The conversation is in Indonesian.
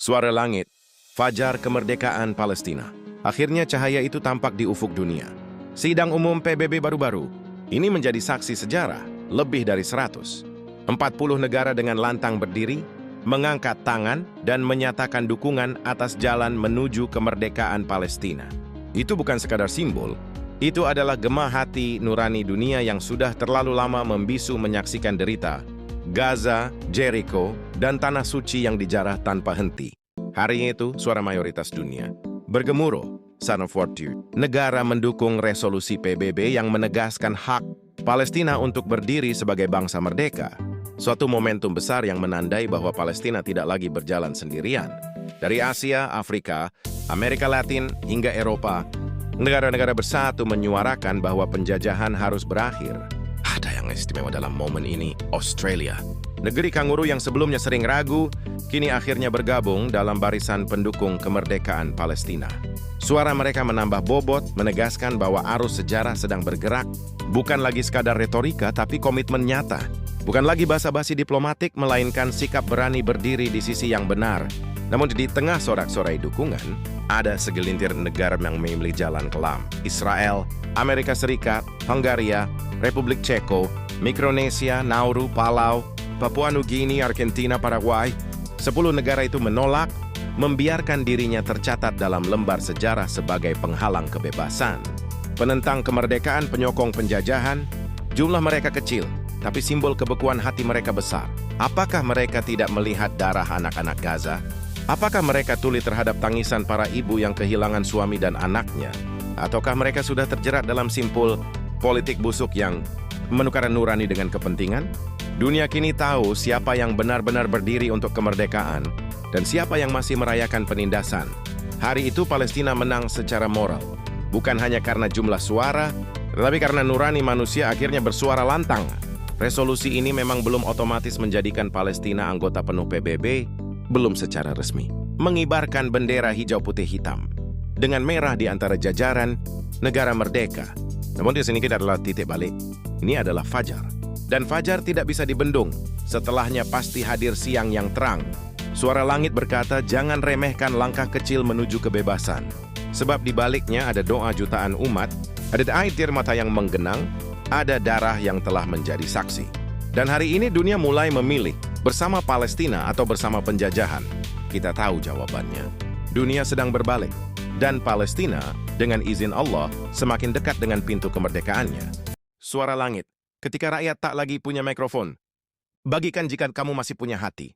Suara langit, fajar kemerdekaan Palestina. Akhirnya cahaya itu tampak di ufuk dunia. Sidang umum PBB baru-baru, ini menjadi saksi sejarah lebih dari 100. 40 negara dengan lantang berdiri, mengangkat tangan dan menyatakan dukungan atas jalan menuju kemerdekaan Palestina. Itu bukan sekadar simbol, itu adalah gema hati nurani dunia yang sudah terlalu lama membisu menyaksikan derita Gaza, Jericho, dan Tanah Suci yang dijarah tanpa henti. Hari itu, suara mayoritas dunia bergemuruh. Son of Fortune, negara mendukung resolusi PBB yang menegaskan hak Palestina untuk berdiri sebagai bangsa merdeka. Suatu momentum besar yang menandai bahwa Palestina tidak lagi berjalan sendirian. Dari Asia, Afrika, Amerika Latin, hingga Eropa, negara-negara bersatu menyuarakan bahwa penjajahan harus berakhir. Ada yang istimewa dalam momen ini, Australia. Negeri kanguru yang sebelumnya sering ragu, kini akhirnya bergabung dalam barisan pendukung kemerdekaan Palestina. Suara mereka menambah bobot, menegaskan bahwa arus sejarah sedang bergerak, bukan lagi sekadar retorika, tapi komitmen nyata. Bukan lagi basa-basi diplomatik, melainkan sikap berani berdiri di sisi yang benar. Namun di tengah sorak-sorai dukungan, ada segelintir negara yang memilih jalan kelam. Israel, Amerika Serikat, Hungaria, Republik Ceko, Mikronesia, Nauru, Palau, Papua Nugini, Argentina, Paraguay. 10 negara itu menolak, membiarkan dirinya tercatat dalam lembar sejarah sebagai penghalang kebebasan. Penentang kemerdekaan, penyokong penjajahan, jumlah mereka kecil, tapi simbol kebekuan hati mereka besar. Apakah mereka tidak melihat darah anak-anak Gaza? Apakah mereka tuli terhadap tangisan para ibu yang kehilangan suami dan anaknya? Ataukah mereka sudah terjerat dalam simpul politik busuk yang menukarkan nurani dengan kepentingan? Dunia kini tahu siapa yang benar-benar berdiri untuk kemerdekaan dan siapa yang masih merayakan penindasan. Hari itu Palestina menang secara moral, bukan hanya karena jumlah suara, tetapi karena nurani manusia akhirnya bersuara lantang. Resolusi ini memang belum otomatis menjadikan Palestina anggota penuh PBB, belum secara resmi. Mengibarkan bendera hijau putih hitam dengan merah di antara jajaran negara merdeka. Namun di sini kita adalah titik balik. Ini adalah fajar. Dan fajar tidak bisa dibendung. Setelahnya pasti hadir siang yang terang. Suara langit berkata, jangan remehkan langkah kecil menuju kebebasan. Sebab di baliknya ada doa jutaan umat, ada air mata yang menggenang, ada darah yang telah menjadi saksi. Dan hari ini dunia mulai memilih, bersama Palestina atau bersama penjajahan. Kita tahu jawabannya. Dunia sedang berbalik. Dan Palestina, dengan izin Allah, semakin dekat dengan pintu kemerdekaannya. Suara langit, ketika rakyat tak lagi punya mikrofon, bagikan jika kamu masih punya hati.